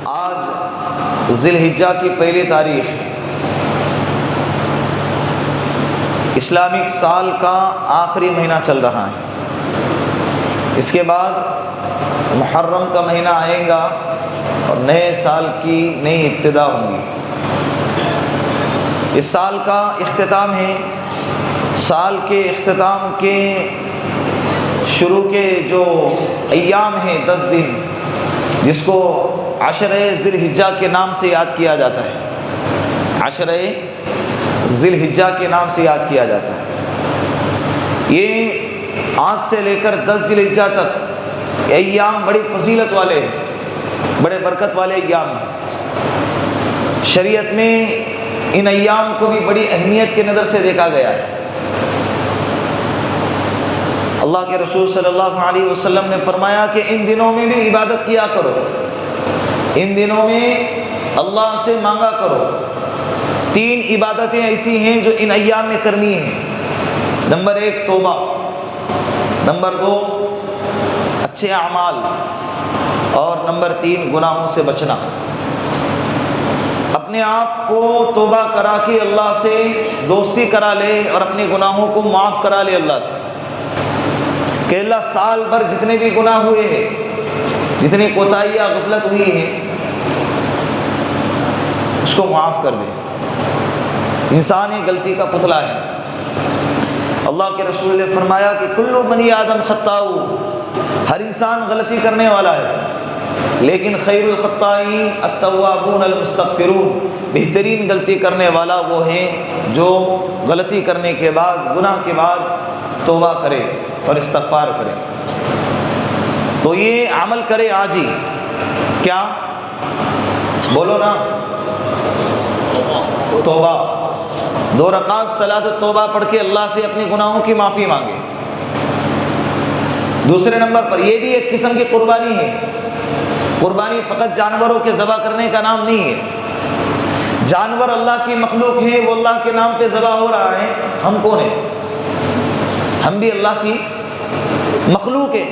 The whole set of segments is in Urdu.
آج ذی الحجہ کی پہلی تاریخ ہے۔ اسلامک سال کا آخری مہینہ چل رہا ہے۔ اس کے بعد محرم کا مہینہ آئے گا اور نئے سال کی نئی ابتدا ہوگی۔ اس سال کا اختتام ہے۔ سال کے اختتام کے شروع کے جو ایام ہیں 10 دن، جس کو عشرہ ذی الحجہ کے نام سے یاد کیا جاتا ہے، عشرہ ذی الحجہ کے نام سے یاد کیا جاتا ہے۔ یہ آج سے لے کر 10 ذی الحجہ تک ایام بڑی فضیلت والے ہیں، بڑے برکت والے ایام ہیں۔ شریعت میں ان ایام کو بھی بڑی اہمیت کی نظر سے دیکھا گیا ہے۔ اللہ کے رسول صلی اللہ علیہ وسلم نے فرمایا کہ ان دنوں میں بھی عبادت کیا کرو، ان دنوں میں اللہ سے مانگا کرو۔ 3 عبادتیں ایسی ہیں جو ان ایام میں کرنی ہیں۔ نمبر 1 توبہ، نمبر 2 اچھے اعمال، اور نمبر 3 گناہوں سے بچنا۔ اپنے آپ کو توبہ کرا کے اللہ سے دوستی کرا لے اور اپنے گناہوں کو معاف کرا لے اللہ سے، کہ اللہ سال بھر جتنے بھی گناہ ہوئے ہیں، جتنی کوتاہیاں غفلت ہوئی ہیں، اس کو معاف کر دے۔ انسان ہی غلطی کا پتلا ہے۔ اللہ کے رسول نے فرمایا کہ کل بنی آدم خطاء، ہر انسان غلطی کرنے والا ہے، لیکن خیر الخطائین التوابون المستغفرون، بہترین غلطی کرنے والا وہ ہے جو غلطی کرنے کے بعد، گناہ کے بعد توبہ کرے اور استغفار کرے۔ تو یہ عمل کرے آج ہی۔ کیا بولو نا؟ توبہ۔ 2 رکعت صلاۃ التوبہ پڑھ کے اللہ سے اپنے گناہوں کی معافی مانگے۔ دوسرے نمبر پر یہ بھی ایک قسم کی قربانی ہے۔ قربانی فقط جانوروں کے ذبح کرنے کا نام نہیں ہے۔ جانور اللہ کی مخلوق ہے، وہ اللہ کے نام پہ ذبح ہو رہا ہے۔ ہم کون ہیں؟ ہم بھی اللہ کی مخلوق ہیں۔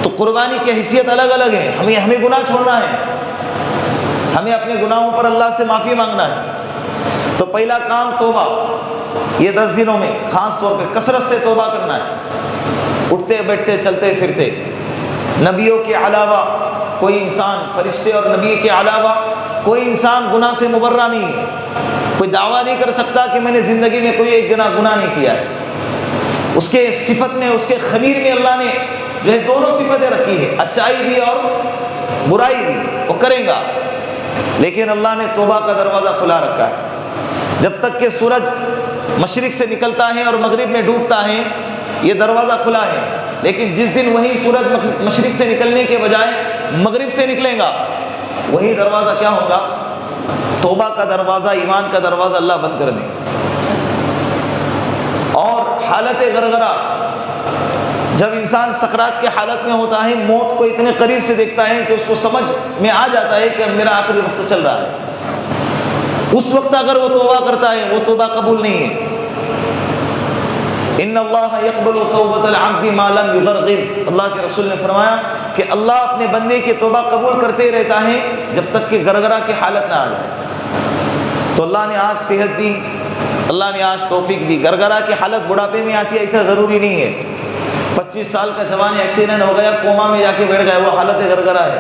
تو قربانی کی حیثیت الگ الگ ہے۔ ہمیں گناہ چھوڑنا ہے، ہمیں اپنے گناہوں پر اللہ سے معافی مانگنا ہے۔ تو پہلا کام توبہ۔ یہ 10 دنوں میں خاص طور پہ کثرت سے توبہ کرنا ہے، اٹھتے بیٹھتے چلتے پھرتے۔ نبیوں کے علاوہ کوئی انسان، فرشتے اور نبی کے علاوہ کوئی انسان گناہ سے مبرہ نہیں ہے۔ کوئی دعویٰ نہیں کر سکتا کہ میں نے زندگی میں کوئی ایک گناہ نہیں کیا ہے۔ اس کے صفت میں، اس کے خبیر میں اللہ نے جو ہے دونوں صفتیں رکھی ہے، اچائی بھی اور برائی بھی، وہ کرے گا۔ لیکن اللہ نے توبہ کا دروازہ کھلا رکھا ہے۔ جب تک کہ سورج مشرق سے نکلتا ہے اور مغرب میں ڈوبتا ہے، یہ دروازہ کھلا ہے۔ لیکن جس دن وہی سورج مشرق سے نکلنے کے بجائے مغرب سے نکلے گا، وہی دروازہ کیا ہوگا؟ توبہ کا دروازہ، ایمان کا دروازہ اللہ بند کر دے۔ اور حالت غرغرہ، جب انسان سکرات کے حالت میں ہوتا ہے، موت کو اتنے قریب سے دیکھتا ہے کہ اس کو سمجھ میں آ جاتا ہے کہ اب میرا آخری وقت چل رہا ہے، اس وقت اگر وہ توبہ کرتا ہے، وہ توبہ قبول نہیں ہے۔ ان اللہ یقبل توبۃ العبد ما لم یغرغر، اللہ کے رسول نے فرمایا کہ اللہ اپنے بندے کی توبہ قبول کرتے رہتا ہے جب تک کہ گرگرہ کی حالت نہ آ جائے۔ تو اللہ نے آج صحت دی، اللہ نے آج توفیق دی۔ گرگرہ کی حالت بڑھاپے میں آتی ہے ایسا ضروری نہیں ہے۔ 25 سال کا جوان ایکسیڈنٹ ہو گیا، کوما میں جا کے بیٹھ گیا، وہ حالت گرگرہ ہے۔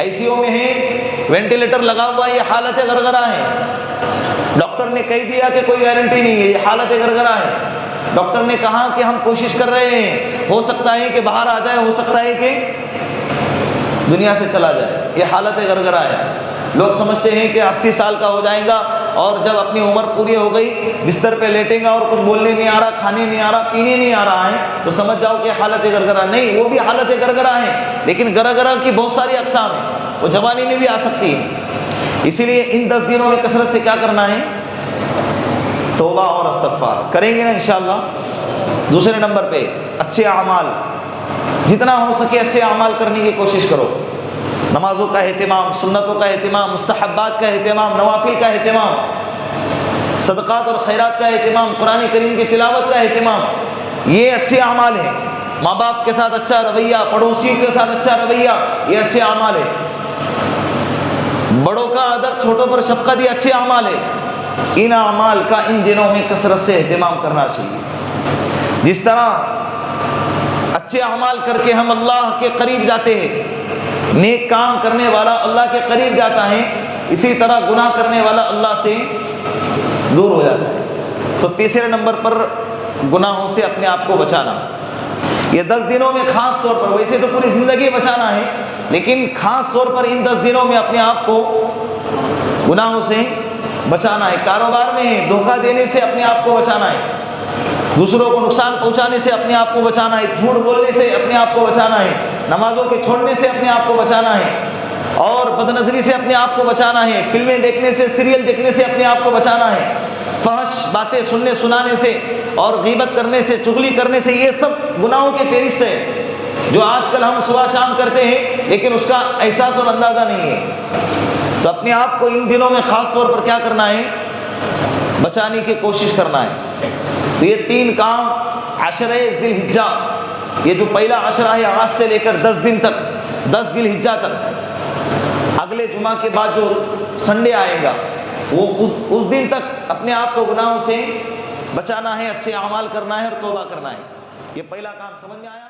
ICU میں ہے، وینٹیلیٹر لگا ہوا، یہ حالت گرگرہ ہے۔ ڈاکٹر نے کہہ دیا کہ کوئی گارنٹی نہیں ہے، یہ حالت گرگرہ ہے۔ ڈاکٹر نے کہا کہ ہم کوشش کر رہے ہیں، ہو سکتا ہے کہ باہر آ جائے، ہو سکتا ہے کہ دنیا سے چلا جائے، یہ حالت غرغرہ ہے۔ لوگ سمجھتے ہیں کہ 80 سال کا ہو جائے گا اور جب اپنی عمر پوری ہو گئی بستر پہ لیٹیں گا اور کچھ بولنے نہیں آ رہا، کھانے نہیں آ رہا، پینے نہیں آ رہا ہے تو سمجھ جاؤ کہ حالت غرغرہ نہیں، وہ بھی حالت غرغرہ ہے، لیکن غرغرہ کی بہت ساری اقسام ہیں، وہ جوانی میں بھی آ سکتی ہے۔ اسی لیے ان 10 دنوں میں کثرت سے کیا کرنا ہے؟ توبہ اور استغفار کریں گے نا انشاءاللہ۔ دوسرے نمبر پہ اچھے اعمال، جتنا ہو سکے اچھے اعمال کرنے کی کوشش کرو۔ نمازوں کا اہتمام، سنتوں کا اہتمام، مستحبات کا اہتمام، نوافل کا اہتمام، صدقات اور خیرات کا اہتمام، قرآن کریم کی تلاوت کا اہتمام، یہ اچھے اعمال ہیں۔ ماں باپ کے ساتھ اچھا رویہ، پڑوسیوں کے ساتھ اچھا رویہ، یہ اچھے اعمال ہیں۔ چھوٹوں پر شفقت یہ اچھے اعمال ہے، ان اعمال کا ان دنوں میں کثرت سے اہتمام کرنا چاہیے۔ جس طرح اچھے اعمال کر کے ہم اللہ کے قریب جاتے ہیں، نیک کام کرنے والا اللہ کے قریب جاتا ہے، اسی طرح گناہ کرنے والا اللہ سے دور ہو جاتا ہے۔ تو تیسرے نمبر پر گناہوں سے اپنے آپ کو بچانا، یہ 10 دنوں میں خاص طور پر، ویسے تو پوری زندگی بچانا ہے، لیکن خاص طور پر ان 10 دنوں میں اپنے آپ کو گناہوں سے بچانا ہے۔ کاروبار میں ہے، دھوکہ دینے سے اپنے آپ کو بچانا ہے، دوسروں کو نقصان پہنچانے سے اپنے آپ کو بچانا ہے، جھوٹ بولنے سے اپنے آپ کو بچانا ہے، نمازوں کے چھوڑنے سے اپنے آپ کو بچانا ہے، اور بد نظری سے اپنے آپ کو بچانا ہے، فلمیں دیکھنے سے، سیریل دیکھنے سے اپنے آپ کو بچانا ہے، فحش باتیں سننے سنانے سے اور غیبت کرنے سے، چغلی کرنے سے، یہ سب گناہوں کے فہرست ہے جو آج کل ہم صبح شام کرتے ہیں لیکن اس کا احساس اور اندازہ نہیں ہے۔ تو اپنے آپ کو ان دنوں میں خاص طور پر کیا کرنا ہے؟ بچانے کی کوشش کرنا ہے۔ تو یہ 3 کام عشرہ ذی الحجہ، یہ جو پہلا عشرہ ہے آج سے لے کر 10 دن تک، 10 ذی الحجہ تک، اگلے جمعہ کے بعد جو سنڈے آئے گا وہ اس دن تک اپنے آپ کو گناہوں سے بچانا ہے، اچھے اعمال کرنا ہے اور توبہ کرنا ہے۔ یہ پہلا کام سمجھ میں آیا؟